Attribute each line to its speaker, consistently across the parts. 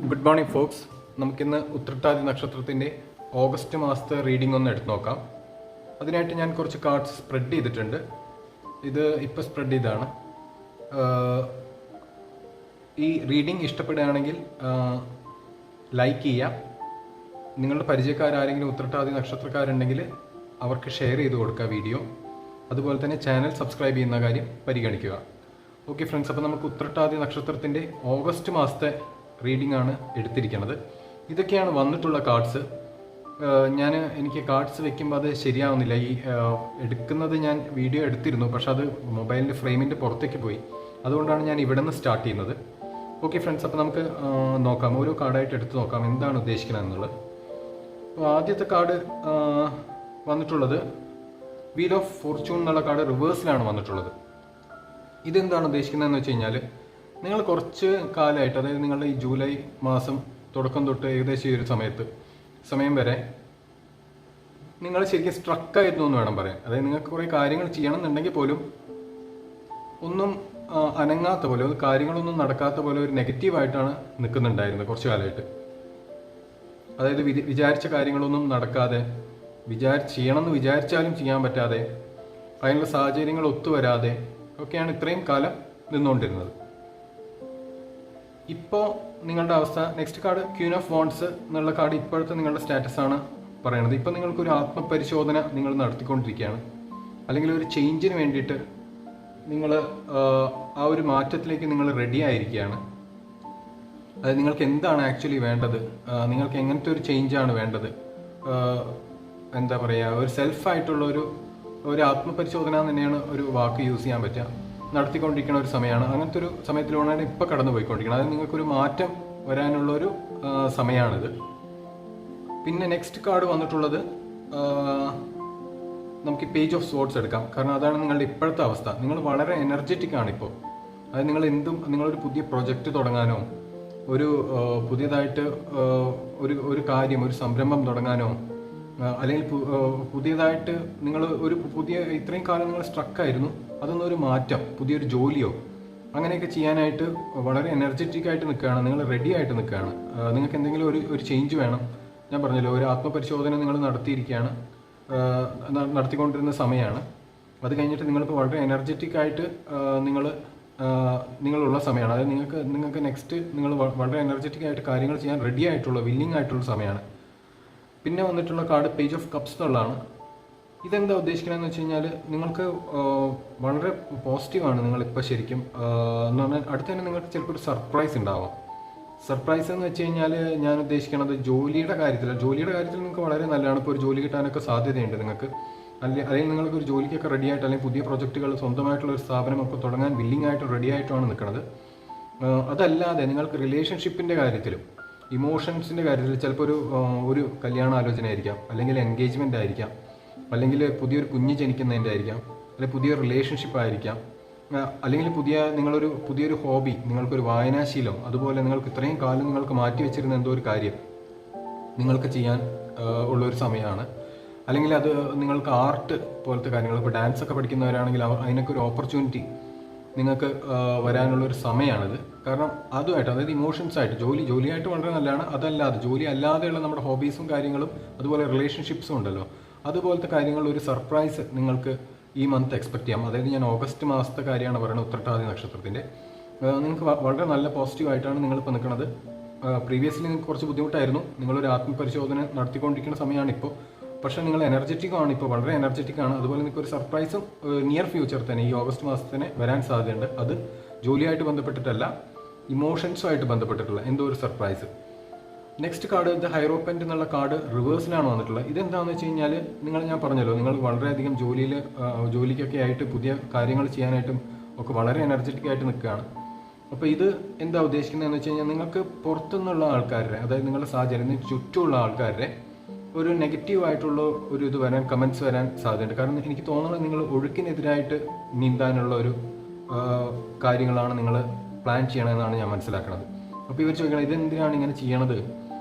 Speaker 1: Good morning Fox. നമുക്കിന്ന് ഉത്രട്ടാതി നക്ഷത്രത്തിൻ്റെ August മാസത്തെ റീഡിംഗ് ഒന്ന് എടുത്ത് നോക്കാം. അതിനായിട്ട് ഞാൻ കുറച്ച് കാർഡ്സ് സ്പ്രെഡ് ചെയ്തിട്ടുണ്ട്. ഇത് ഇപ്പോൾ സ്പ്രെഡ് ചെയ്താണ്. ഈ റീഡിംഗ് ഇഷ്ടപ്പെടുകയാണെങ്കിൽ ലൈക്ക് ചെയ്യാം. നിങ്ങളുടെ പരിചയക്കാരെങ്കിലും ഉത്രട്ടാതി നക്ഷത്രക്കാരുണ്ടെങ്കിൽ അവർക്ക് ഷെയർ ചെയ്ത് കൊടുക്കുക വീഡിയോ. അതുപോലെ തന്നെ ചാനൽ സബ്സ്ക്രൈബ് ചെയ്യുന്ന കാര്യം പരിഗണിക്കുക. ഓക്കെ ഫ്രണ്ട്സ്, അപ്പോൾ നമുക്ക് ഉത്രട്ടാതി നക്ഷത്രത്തിൻ്റെ ഓഗസ്റ്റ് മാസത്തെ റീഡിംഗ് ആണ് എടുത്തിരിക്കുന്നത്. ഇതൊക്കെയാണ് വന്നിട്ടുള്ള കാർഡ്സ്. എനിക്ക് കാർഡ്സ് വെക്കുമ്പോൾ അത് ശരിയാവുന്നില്ല. ഈ എടുക്കുന്നത് ഞാൻ വീഡിയോ എടുത്തിരുന്നു, പക്ഷെ അത് മൊബൈലിൻ്റെ ഫ്രെയിമിൻ്റെ പുറത്തേക്ക് പോയി. അതുകൊണ്ടാണ് ഞാൻ ഇവിടെ നിന്ന് സ്റ്റാർട്ട് ചെയ്യുന്നത്. ഓക്കെ ഫ്രണ്ട്സ്, അപ്പോൾ നമുക്ക് നോക്കാം, ഓരോ കാർഡായിട്ട് എടുത്ത് നോക്കാം എന്താണ് ഉദ്ദേശിക്കുന്നത് എന്നുള്ളത്. അപ്പോൾ ആദ്യത്തെ കാർഡ് വന്നിട്ടുള്ളത് വീൽ ഓഫ് ഫോർച്യൂൺ എന്നുള്ള കാർഡ് റിവേഴ്സിലാണ് വന്നിട്ടുള്ളത്. ഇതെന്താണ് ഉദ്ദേശിക്കുന്നതെന്ന് വെച്ച് കഴിഞ്ഞാൽ, നിങ്ങൾ കുറച്ച് കാലമായിട്ട്, അതായത് നിങ്ങളുടെ ഈ ജൂലൈ മാസം തുടക്കം തൊട്ട് ഏകദേശം ഈ ഒരു സമയം വരെ നിങ്ങൾ ശരിക്കും സ്ട്രക്കായിരുന്നു എന്ന് വേണം പറയാൻ. അതായത് നിങ്ങൾക്ക് കുറേ കാര്യങ്ങൾ ചെയ്യണം എന്നുണ്ടെങ്കിൽ പോലും ഒന്നും അനങ്ങാത്ത പോലെ, കാര്യങ്ങളൊന്നും നടക്കാത്ത പോലെ ഒരു നെഗറ്റീവായിട്ടാണ് നിൽക്കുന്നുണ്ടായിരുന്നത് കുറച്ച് കാലമായിട്ട്. അതായത് വിചാരിച്ച കാര്യങ്ങളൊന്നും നടക്കാതെ, ചെയ്യണമെന്ന് വിചാരിച്ചാലും ചെയ്യാൻ പറ്റാതെ, അതിനുള്ള സാഹചര്യങ്ങൾ ഒത്തുവരാതെ ഒക്കെയാണ് ഇത്രയും കാലം നിന്നുകൊണ്ടിരുന്നത്. ഇപ്പോൾ നിങ്ങളുടെ അവസ്ഥ, next card Queen of wands എന്നുള്ള കാർഡ് ഇപ്പോഴത്തെ നിങ്ങളുടെ സ്റ്റാറ്റസ് ആണ് പറയുന്നത്. ഇപ്പോൾ നിങ്ങൾക്കൊരു ആത്മപരിശോധന നിങ്ങൾ നടത്തിക്കൊണ്ടിരിക്കുകയാണ്, അല്ലെങ്കിൽ ഒരു ചേഞ്ചിന് വേണ്ടിയിട്ട് നിങ്ങൾ ആ ഒരു മാറ്റത്തിലേക്ക് നിങ്ങൾ റെഡി ആയിരിക്കുകയാണ്. അതായത് നിങ്ങൾക്ക് എന്താണ് ആക്ച്വലി വേണ്ടത്, നിങ്ങൾക്ക് എങ്ങനത്തെ ഒരു ചേഞ്ചാണ് വേണ്ടത്, എന്താ പറയുക, ഒരു സെൽഫായിട്ടുള്ള ഒരു ആത്മപരിശോധന തന്നെയാണ് ഒരു വാക്ക് യൂസ് ചെയ്യാൻ പറ്റുക, നടത്തിക്കൊണ്ടിരിക്കുന്ന ഒരു സമയമാണ്. അങ്ങനത്തെ ഒരു സമയത്തിലൂടെയാണ് ഇപ്പോൾ കടന്നു പോയിക്കൊണ്ടിരിക്കുന്നത്. അതായത് നിങ്ങൾക്കൊരു മാറ്റം വരാനുള്ളൊരു സമയമാണിത്. പിന്നെ നെക്സ്റ്റ് കാർഡ് വന്നിട്ടുള്ളത് നമുക്ക് പേജ് ഓഫ് സോർഡ്സ് എടുക്കാം. കാരണം അതാണ് നിങ്ങളുടെ ഇപ്പോഴത്തെ അവസ്ഥ. നിങ്ങൾ വളരെ എനർജറ്റിക് ആണ് ഇപ്പോൾ. അതായത് നിങ്ങളൊരു പുതിയ പ്രൊജക്റ്റ് തുടങ്ങാനോ, ഒരു പുതിയതായിട്ട് ഒരു കാര്യം, ഒരു സംരംഭം തുടങ്ങാനോ, അല്ലെങ്കിൽ പുതിയതായിട്ട് നിങ്ങൾ ഇത്രയും കാലം നിങ്ങൾ സ്ട്രക്കായിരുന്നു, അതൊന്നൊരു മാറ്റം, പുതിയൊരു ജോലിയോ അങ്ങനെയൊക്കെ ചെയ്യാനായിട്ട് വളരെ എനർജറ്റിക് ആയിട്ട് നിൽക്കുകയാണ്. നിങ്ങൾ റെഡി ആയിട്ട് നിൽക്കുകയാണ്. നിങ്ങൾക്ക് എന്തെങ്കിലും ഒരു ചേഞ്ച് വേണം. ഞാൻ പറഞ്ഞല്ലോ, ഒരു ആത്മപരിശോധന നിങ്ങൾ നടത്തിക്കൊണ്ടിരുന്ന സമയമാണ്. അത് കഴിഞ്ഞിട്ട് നിങ്ങളിപ്പോൾ വളരെ എനർജറ്റിക് ആയിട്ട് നിങ്ങളുള്ള സമയമാണ്. അതായത് നിങ്ങൾക്ക് നെക്സ്റ്റ് നിങ്ങൾ വളരെ എനർജറ്റിക് ആയിട്ട് കാര്യങ്ങൾ ചെയ്യാൻ റെഡി ആയിട്ടുള്ള, വില്ലിംഗ് ആയിട്ടുള്ള സമയമാണ്. പിന്നെ വന്നിട്ടുള്ള കാർഡ് പേജ് ഓഫ് കപ്സ് എന്നുള്ളതാണ്. ഇതെന്താ ഉദ്ദേശിക്കണമെന്ന് വെച്ച് കഴിഞ്ഞാൽ, നിങ്ങൾക്ക് വളരെ പോസിറ്റീവാണ് നിങ്ങളിപ്പോൾ ശരിക്കും. എന്ന് പറഞ്ഞാൽ അടുത്ത് തന്നെ നിങ്ങൾക്ക് ചിലപ്പോൾ ഒരു സർപ്രൈസ് ഉണ്ടാവാം. സർപ്രൈസ് എന്ന് വെച്ച് കഴിഞ്ഞാൽ ഞാൻ ഉദ്ദേശിക്കുന്നത് ജോലിയുടെ കാര്യത്തിൽ നിങ്ങൾക്ക് വളരെ നല്ലതാണ്. ഇപ്പോൾ ഒരു ജോലി കിട്ടാനൊക്കെ സാധ്യതയുണ്ട് നിങ്ങൾക്ക്. അല്ലെങ്കിൽ നിങ്ങൾക്ക് ഒരു ജോലിക്കൊക്കെ റെഡി ആയിട്ട്, അല്ലെങ്കിൽ പുതിയ പ്രൊജക്റ്റുകൾ, സ്വന്തമായിട്ടുള്ള ഒരു സ്ഥാപനമൊക്കെ തുടങ്ങാൻ വില്ലിംഗ് ആയിട്ട് റെഡി ആയിട്ടാണ് നിൽക്കുന്നത്. അതല്ലാതെ നിങ്ങൾക്ക് റിലേഷൻഷിപ്പിൻ്റെ കാര്യത്തിലും ഇമോഷൻസിൻ്റെ കാര്യത്തിൽ ചിലപ്പോൾ ഒരു കല്യാണ ആലോചന ആയിരിക്കാം, അല്ലെങ്കിൽ എൻഗേജ്മെൻ്റ് ആയിരിക്കാം, അല്ലെങ്കിൽ പുതിയൊരു കുഞ്ഞ് ജനിക്കുന്നതിൻ്റെ ആയിരിക്കാം, അല്ലെങ്കിൽ പുതിയ റിലേഷൻഷിപ്പ് ആയിരിക്കാം, അല്ലെങ്കിൽ പുതിയൊരു ഹോബി, നിങ്ങൾക്കൊരു വായനാശീലം, അതുപോലെ നിങ്ങൾക്ക് ഇത്രയും കാലം നിങ്ങൾക്ക് മാറ്റി വെച്ചിരുന്ന എന്തോ ഒരു കാര്യം നിങ്ങൾക്ക് ചെയ്യാൻ ഉള്ളൊരു സമയമാണ്. അല്ലെങ്കിൽ അത് നിങ്ങൾക്ക് ആർട്ട് പോലത്തെ കാര്യങ്ങൾ, ഇപ്പോൾ ഡാൻസ് ഒക്കെ പഠിക്കുന്നവരാണെങ്കിൽ അതിനൊക്കെ ഒരു ഓപ്പർച്യൂണിറ്റി നിങ്ങൾക്ക് വരാനുള്ളൊരു സമയമാണിത്. കാരണം അതുമായിട്ട്, അതായത് ഇമോഷൻസായിട്ട്, ജോലിയായിട്ട് വളരെ നല്ലതാണ്. അതല്ലാതെ ജോലി അല്ലാതെയുള്ള നമ്മുടെ ഹോബീസും കാര്യങ്ങളും, അതുപോലെ റിലേഷൻഷിപ്സും ഉണ്ടല്ലോ, അതുപോലത്തെ കാര്യങ്ങൾ, ഒരു സർപ്രൈസ് നിങ്ങൾക്ക് ഈ മന്ത് എക്സ്പെക്ട് ചെയ്യാം. അതായത് ഞാൻ ഓഗസ്റ്റ് മാസത്തെ കാര്യമാണ് പറയുന്നത്, ഉത്രട്ടാതി നക്ഷത്രത്തിൻ്റെ. നിങ്ങൾക്ക് വളരെ നല്ല പോസിറ്റീവായിട്ടാണ് നിങ്ങളിപ്പോൾ നിൽക്കുന്നത്. പ്രീവിയസ്ലി നിങ്ങൾക്ക് കുറച്ച് ബുദ്ധിമുട്ടായിരുന്നു. നിങ്ങളൊരു ആത്മപരിശോധന നടത്തിക്കൊണ്ടിരിക്കുന്ന സമയമാണ് ഇപ്പോൾ. പക്ഷേ നിങ്ങൾ എനർജറ്റിക്കാണ് ഇപ്പോൾ, വളരെ എനർജറ്റിക്കാണ്. അതുപോലെ നിങ്ങൾക്ക് ഒരു സർപ്രൈസും നിയർ ഫ്യൂച്ചർ തന്നെ, ഈ ഓഗസ്റ്റ് മാസത്തിന് വരാൻ സാധ്യതയുണ്ട്. അത് ജോലിയായിട്ട് ബന്ധപ്പെട്ടിട്ടല്ല, ഇമോഷൻസുമായിട്ട് ബന്ധപ്പെട്ടിട്ടുള്ള എന്തോ ഒരു സർപ്രൈസ്. നെക്സ്റ്റ് കാർഡ് ദ ഹൈറോപ്പൻ്റ് എന്നുള്ള കാർഡ് റിവേഴ്സിലാണ് വന്നിട്ടുള്ളത്. ഇതെന്താണെന്ന് വെച്ച് കഴിഞ്ഞാൽ, ഞാൻ പറഞ്ഞല്ലോ, നിങ്ങൾ വളരെയധികം ജോലിക്കൊക്കെ ആയിട്ട്, പുതിയ കാര്യങ്ങൾ ചെയ്യാനായിട്ടും ഒക്കെ വളരെ എനർജറ്റിക് ആയിട്ട് നിൽക്കുകയാണ്. അപ്പോൾ ഇത് എന്താ ഉദ്ദേശിക്കുന്നതെന്ന് വെച്ച് കഴിഞ്ഞാൽ, നിങ്ങൾക്ക് പുറത്തുനിന്നുള്ള ആൾക്കാരുടെ, അതായത് നിങ്ങളുടെ സാഹചര്യം, ചുറ്റുമുള്ള ആൾക്കാരുടെ ഒരു നെഗറ്റീവായിട്ടുള്ള ഒരു ഇത് വരാൻ, കമൻറ്റ്സ് വരാൻ സാധ്യതയുണ്ട്. കാരണം എനിക്ക് തോന്നുന്നത് നിങ്ങൾ ഒഴുക്കിനെതിരായിട്ട് നീന്താനുള്ള ഒരു കാര്യങ്ങളാണ് നിങ്ങൾ പ്ലാൻ ചെയ്യണമെന്നാണ് ഞാൻ മനസ്സിലാക്കുന്നത്. അപ്പോൾ ഇവർ ചോദിക്കണം, ഇതെന്തിനാണ് ഇങ്ങനെ ചെയ്യണത്,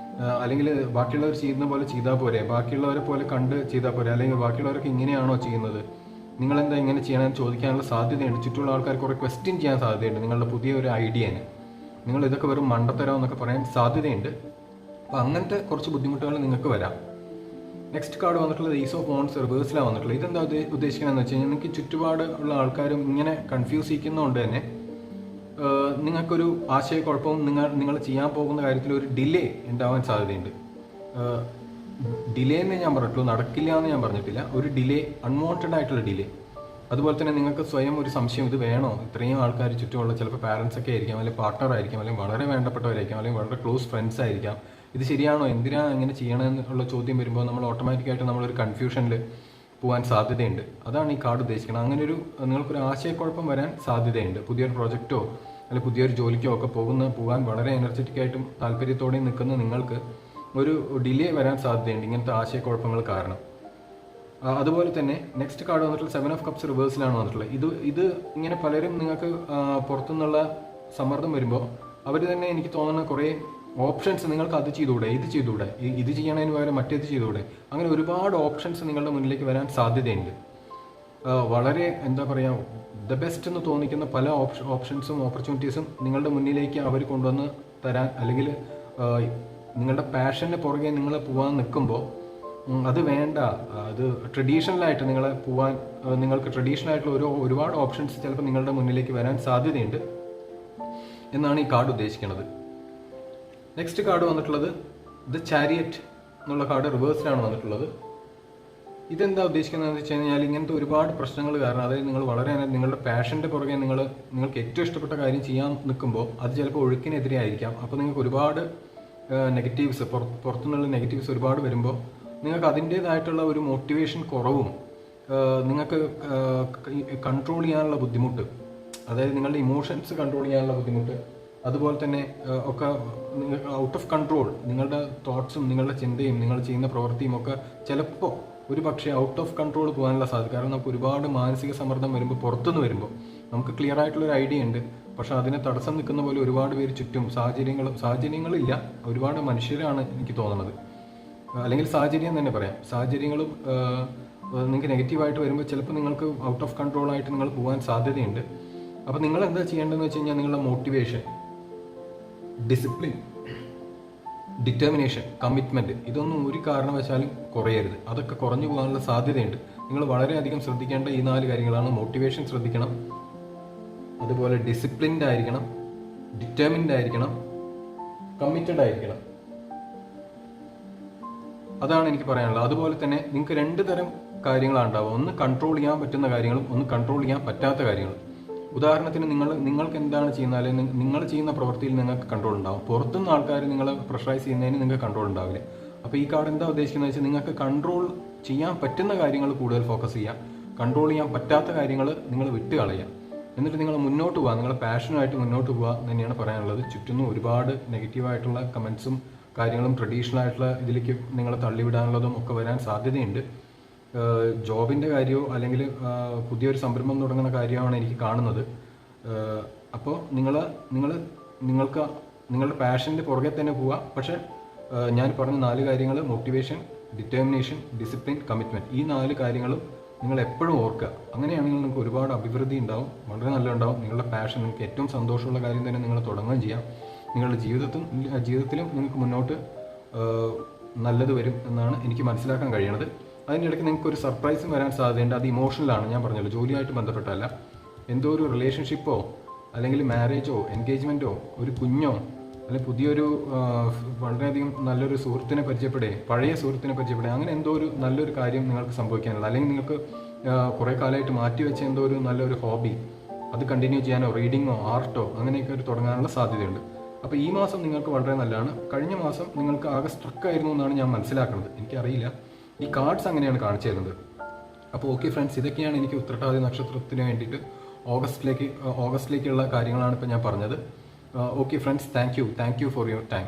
Speaker 1: അല്ലെങ്കിൽ ബാക്കിയുള്ളവർ ചെയ്യുന്ന പോലെ ചെയ്താൽ പോരെ, ബാക്കിയുള്ളവരെ പോലെ കണ്ട് ചെയ്താൽ പോരെ, അല്ലെങ്കിൽ ബാക്കിയുള്ളവരൊക്കെ ഇങ്ങനെയാണോ ചെയ്യുന്നത്, നിങ്ങളെന്താ ഇങ്ങനെ ചെയ്യണമെന്ന് ചോദിക്കാനുള്ള സാധ്യതയുണ്ട്. ചുറ്റുമുള്ള ആൾക്കാർ കുറേ ക്വസ്റ്റ്യൻ ചെയ്യാൻ സാധ്യതയുണ്ട് നിങ്ങളുടെ പുതിയ ഒരു ഐഡിയനെ. നിങ്ങൾ ഇതൊക്കെ വെറും മണ്ടത്തരം എന്നൊക്കെ പറയാൻ സാധ്യതയുണ്ട്. അപ്പോൾ അങ്ങനത്തെ കുറച്ച് ബുദ്ധിമുട്ടുകൾ നിങ്ങൾക്ക് വരാം. നെക്സ്റ്റ് കാർഡ് വന്നിട്ടുള്ളത് ഈസ് ഓഫ് വോൺസ് റിവേഴ്സിലാണ് വന്നിട്ടുള്ളത്. ഇതെന്താ ഉദ്ദേശിക്കുന്നതെന്ന് വെച്ച് കഴിഞ്ഞാൽ നിങ്ങൾക്ക് ചുറ്റുപാട് ഉള്ള ആൾക്കാരും ഇങ്ങനെ കൺഫ്യൂസ് ചെയ്യിക്കുന്നതുകൊണ്ട് തന്നെ നിങ്ങൾക്കൊരു ആശയക്കുഴപ്പവും നിങ്ങൾ ചെയ്യാൻ പോകുന്ന കാര്യത്തിൽ ഒരു ഡിലേ ഉണ്ടാവാൻ സാധ്യതയുണ്ട്. ഡിലേ എന്നേ ഞാൻ പറഞ്ഞിട്ടുള്ളൂ, നടക്കില്ല എന്ന് ഞാൻ പറഞ്ഞിട്ടില്ല. ഒരു ഡിലേ, അൺവാണ്ടഡ് ആയിട്ടുള്ള ഡിലേ. അതുപോലെ തന്നെ നിങ്ങൾക്ക് സ്വയം ഒരു സംശയം, ഇത് വേണോ, ഇത്രയും ആൾക്കാർ ചുറ്റുമുള്ള ചിലപ്പോൾ പാരൻസ് ഒക്കെ ആയിരിക്കാം, അല്ലെങ്കിൽ പാർട്ട്ണർ ആയിരിക്കാം, അല്ലെങ്കിൽ വളരെ വേണ്ടപ്പെട്ടവരായിരിക്കാം, അല്ലെങ്കിൽ വളരെ ക്ലോസ് ഫ്രണ്ട്സ് ആയിരിക്കാം. ഇത് ശരിയാണോ, എന്തിനാണ് ഇങ്ങനെ ചെയ്യണമെന്നുള്ള ചോദ്യം വരുമ്പോൾ നമ്മൾ ഓട്ടോമാറ്റിക്കായിട്ട് നമ്മളൊരു കൺഫ്യൂഷനിൽ പോകാൻ സാധ്യതയുണ്ട്. അതാണ് ഈ കാർഡ് ഉദ്ദേശിക്കുന്നത്. അങ്ങനെ ഒരു നിങ്ങൾക്കൊരു ആശയക്കുഴപ്പം വരാൻ സാധ്യതയുണ്ട്. പുതിയൊരു പ്രൊജക്റ്റോ അല്ലെങ്കിൽ പുതിയൊരു ജോലിക്കോ ഒക്കെ പോകാൻ വളരെ എനർജറ്റിക്കായിട്ടും താല്പര്യത്തോടെയും നിൽക്കുന്ന നിങ്ങൾക്ക് ഒരു ഡിലേ വരാൻ സാധ്യതയുണ്ട് ഇങ്ങനത്തെ ആശയക്കുഴപ്പങ്ങൾ കാരണം. അതുപോലെ തന്നെ നെക്സ്റ്റ് കാർഡ് വന്നിട്ടുള്ള 7 ഓഫ് കപ്സ് റിവേഴ്സിലാണ് വന്നിട്ടുള്ളത്. ഇത് ഇങ്ങനെ പലരും നിങ്ങൾക്ക് പുറത്തുനിന്നുള്ള സമ്മർദ്ദം വരുമ്പോൾ അവർ തന്നെ എനിക്ക് തോന്നുന്ന കുറേ ഓപ്ഷൻസ്, നിങ്ങൾക്ക് അത് ചെയ്തുകൂടെ, ഇത് ചെയ്തുകൂടെ, ഇത് ചെയ്യണതിന് പകരം മറ്റേത് ചെയ്തുകൂടെ, അങ്ങനെ ഒരുപാട് ഓപ്ഷൻസ് നിങ്ങളുടെ മുന്നിലേക്ക് വരാൻ സാധ്യതയുണ്ട്. വളരെ എന്താ പറയുക, ദ ബെസ്റ്റ് എന്ന് തോന്നിക്കുന്ന പല ഓപ്ഷൻസും ഓപ്പർച്യൂണിറ്റീസും നിങ്ങളുടെ മുന്നിലേക്ക് അവർ കൊണ്ടുവന്ന് തരാൻ, അല്ലെങ്കിൽ നിങ്ങളുടെ പാഷന് പുറകെ നിങ്ങൾ പോകാൻ നിൽക്കുമ്പോൾ അത് വേണ്ട, അത് ട്രഡീഷണലായിട്ട് നിങ്ങൾക്ക് ട്രഡീഷണലായിട്ടുള്ള ഒരുപാട് ഓപ്ഷൻസ് ചിലപ്പോൾ നിങ്ങളുടെ മുന്നിലേക്ക് വരാൻ സാധ്യതയുണ്ട് എന്നാണ് ഈ കാർഡ് ഉദ്ദേശിക്കുന്നത്. നെക്സ്റ്റ് കാർഡ് വന്നിട്ടുള്ളത് ദ ചാരിയറ്റ് എന്നുള്ള കാർഡ് റിവേഴ്സിലാണ് വന്നിട്ടുള്ളത്. ഇതെന്താ ഉദ്ദേശിക്കുന്നതെന്ന് വെച്ച് കഴിഞ്ഞാൽ ഇങ്ങനത്തെ ഒരുപാട് പ്രശ്നങ്ങൾ കാരണം, അതായത് നിങ്ങൾ വളരെ നിങ്ങളുടെ പാഷൻ്റെ പുറകെ നിങ്ങൾക്ക് ഏറ്റവും ഇഷ്ടപ്പെട്ട കാര്യം ചെയ്യാൻ നിൽക്കുമ്പോൾ അത് ചിലപ്പോൾ ഒഴുക്കിനെതിരെ ആയിരിക്കാം. അപ്പോൾ നിങ്ങൾക്ക് ഒരുപാട് നെഗറ്റീവ്സ്, പുറത്തുനിന്നുള്ള നെഗറ്റീവ്സ് ഒരുപാട് വരുമ്പോൾ നിങ്ങൾക്ക് അതിൻ്റേതായിട്ടുള്ള ഒരു മോട്ടിവേഷൻ കുറവും, നിങ്ങൾക്ക് കൺട്രോൾ ചെയ്യാനുള്ള ബുദ്ധിമുട്ട്, അതായത് നിങ്ങളുടെ ഇമോഷൻസ് കൺട്രോൾ ചെയ്യാനുള്ള ബുദ്ധിമുട്ട്, അതുപോലെ തന്നെ ഒക്കെ നിങ്ങൾക്ക് ഔട്ട് ഓഫ് കൺട്രോൾ, നിങ്ങളുടെ തോട്ട്സും നിങ്ങളുടെ ചിന്തയും നിങ്ങൾ ചെയ്യുന്ന പ്രവൃത്തിയും ഒക്കെ ചിലപ്പോൾ ഒരു പക്ഷേ ഔട്ട് ഓഫ് കൺട്രോൾ പോകാനുള്ള സാധ്യത. കാരണം നമുക്ക് ഒരുപാട് മാനസിക സമ്മർദ്ദം വരുമ്പോൾ, പുറത്തുനിന്ന് വരുമ്പോൾ നമുക്ക് ക്ലിയർ ആയിട്ടുള്ളൊരു ഐഡിയ ഉണ്ട്, പക്ഷെ അതിനെ തടസ്സം നിൽക്കുന്ന പോലെ ഒരുപാട് പേര് ചുറ്റും സാഹചര്യങ്ങളില്ല, ഒരുപാട് മനുഷ്യരാണ് എനിക്ക് തോന്നുന്നത്, അല്ലെങ്കിൽ സാഹചര്യം തന്നെ പറയാം, സാഹചര്യങ്ങളും നിങ്ങൾക്ക് നെഗറ്റീവായിട്ട് വരുമ്പോൾ ചിലപ്പോൾ നിങ്ങൾക്ക് ഔട്ട് ഓഫ് കൺട്രോൾ ആയിട്ട് നിങ്ങൾ പോകാൻ സാധ്യതയുണ്ട്. അപ്പോൾ നിങ്ങൾ എന്താ ചെയ്യേണ്ടതെന്ന് വെച്ച് കഴിഞ്ഞാൽ നിങ്ങളുടെ മോട്ടിവേഷൻ, ഡിസിപ്ലിൻ, ഡിറ്റർമിനേഷൻ, കമ്മിറ്റ്മെൻറ്റ്, ഇതൊന്നും ഒരു കാരണവശാലും കുറയരുത്. അതൊക്കെ കുറഞ്ഞു പോകാനുള്ള സാധ്യതയുണ്ട്. നിങ്ങൾ വളരെയധികം ശ്രദ്ധിക്കേണ്ട ഈ 4 കാര്യങ്ങളാണ്. മോട്ടിവേഷൻ ശ്രദ്ധിക്കണം, അതുപോലെ ഡിസിപ്ലിൻഡ് ആയിരിക്കണം, ഡിറ്റർമിൻഡ് ആയിരിക്കണം, കമ്മിറ്റഡ് ആയിരിക്കണം. അതാണ് എനിക്ക് പറയാനുള്ളത്. അതുപോലെ തന്നെ നിങ്ങൾക്ക് 2 തരം കാര്യങ്ങളാണ് ഉണ്ടാവുക. ഒന്ന് കൺട്രോൾ ചെയ്യാൻ പറ്റുന്ന കാര്യങ്ങളും ഒന്ന് കൺട്രോൾ ചെയ്യാൻ പറ്റാത്ത കാര്യങ്ങളും. ഉദാഹരണത്തിന് നിങ്ങൾക്ക് എന്താണ് ചെയ്യുന്നത്, അല്ലെങ്കിൽ നിങ്ങൾ ചെയ്യുന്ന പ്രവൃത്തിയിൽ നിങ്ങൾക്ക് കൺട്രോൾ ഉണ്ടാവും. പുറത്തുനിന്ന് ആൾക്കാർ നിങ്ങളെ പ്രഷറൈസ് ചെയ്യുന്നതിന് നിങ്ങൾക്ക് കൺട്രോൾ ഉണ്ടാവില്ല. അപ്പോൾ ഈ കാർഡ് എന്താ ഉദ്ദേശിക്കുന്നത് വെച്ചാൽ നിങ്ങൾക്ക് കൺട്രോൾ ചെയ്യാൻ പറ്റുന്ന കാര്യങ്ങൾ കൂടുതൽ ഫോക്കസ് ചെയ്യാം, കൺട്രോൾ ചെയ്യാൻ പറ്റാത്ത കാര്യങ്ങൾ നിങ്ങൾ വിട്ട് കളയാം. എന്നിട്ട് നിങ്ങൾ മുന്നോട്ട് പോവുക, നിങ്ങളുടെ പാഷനുമായിട്ട് മുന്നോട്ട് പോവുക എന്ന് തന്നെയാണ് പറയാനുള്ളത്. ചുറ്റും ഒരുപാട് നെഗറ്റീവായിട്ടുള്ള കമൻസും കാര്യങ്ങളും ട്രഡീഷണൽ ആയിട്ടുള്ള ഇതിലേക്ക് നിങ്ങളെ തള്ളിവിടാനുള്ളതും ഒക്കെ വരാൻ സാധ്യതയുണ്ട്. ജോബിൻ്റെ കാര്യമോ അല്ലെങ്കിൽ പുതിയൊരു സംരംഭം തുടങ്ങുന്ന കാര്യമാണ് എനിക്ക് കാണുന്നത്. അപ്പോൾ നിങ്ങൾക്ക് നിങ്ങളുടെ പാഷൻ്റെ പുറകെ തന്നെ പോവുക. പക്ഷേ ഞാൻ പറഞ്ഞ 4 കാര്യങ്ങൾ, മോട്ടിവേഷൻ, ഡിറ്റർമിനേഷൻ, ഡിസിപ്ലിൻ, കമ്മിറ്റ്മെൻറ്റ്, ഈ 4 കാര്യങ്ങളും നിങ്ങൾ എപ്പോഴും ഓർക്കുക. അങ്ങനെയാണെങ്കിൽ നിങ്ങൾക്ക് ഒരുപാട് അഭിവൃദ്ധി ഉണ്ടാവും, വളരെ നല്ലതുണ്ടാവും. നിങ്ങളുടെ പാഷൻ, നിങ്ങൾക്ക് ഏറ്റവും സന്തോഷമുള്ള കാര്യം തന്നെ നിങ്ങൾ തുടങ്ങുകയും ചെയ്യാം. നിങ്ങളുടെ ജീവിതത്തിലും നിങ്ങൾക്ക് മുന്നോട്ട് നല്ലത് വരും എന്നാണ് എനിക്ക് മനസ്സിലാക്കാൻ കഴിയുന്നത്. അതിനിടയ്ക്ക് നിങ്ങൾക്ക് ഒരു സർപ്രൈസും വരാൻ സാധ്യതയുണ്ട്. അത് ഇമോഷണലാണ്, ഞാൻ പറഞ്ഞല്ലോ, ജോലിയായിട്ട് ബന്ധപ്പെട്ടല്ല. എന്തോ ഒരു റിലേഷൻഷിപ്പോ അല്ലെങ്കിൽ മാരേജോ എൻഗേജ്മെൻറ്റോ ഒരു കുഞ്ഞോ അല്ലെങ്കിൽ പുതിയൊരു വളരെയധികം നല്ലൊരു സുഹൃത്തിനെ പഴയ സുഹൃത്തിനെ പരിചയപ്പെടുക, അങ്ങനെ എന്തോ ഒരു നല്ലൊരു കാര്യം നിങ്ങൾക്ക് സംഭവിക്കാനുള്ളത്. അല്ലെങ്കിൽ നിങ്ങൾക്ക് കുറേ കാലമായിട്ട് മാറ്റിവെച്ച എന്തോ ഒരു നല്ലൊരു ഹോബി, അത് കണ്ടിന്യൂ ചെയ്യാനോ റീഡിങ്ങോ ആർട്ടോ അങ്ങനെയൊക്കെ ഒരു തുടങ്ങാനുള്ള സാധ്യതയുണ്ട്. അപ്പോൾ ഈ മാസം നിങ്ങൾക്ക് വളരെ നല്ലതാണ്. കഴിഞ്ഞ മാസം നിങ്ങൾക്ക് ആകെ സ്ട്രക്കായിരുന്നു എന്നാണ് ഞാൻ മനസ്സിലാക്കുന്നത്. എനിക്കറിയില്ല, ഈ കാർഡ്സ് അങ്ങനെയാണ് കാണിച്ചു തരുന്നത്. അപ്പോൾ ഓക്കെ ഫ്രണ്ട്സ്, ഇതൊക്കെയാണ് എനിക്ക് ഉത്രട്ടാതി നക്ഷത്രത്തിന് വേണ്ടിയിട്ട് ഓഗസ്റ്റിലേക്കുള്ള കാര്യങ്ങളാണ് ഇപ്പോൾ ഞാൻ പറഞ്ഞത്. Okay friends, thank you for your time.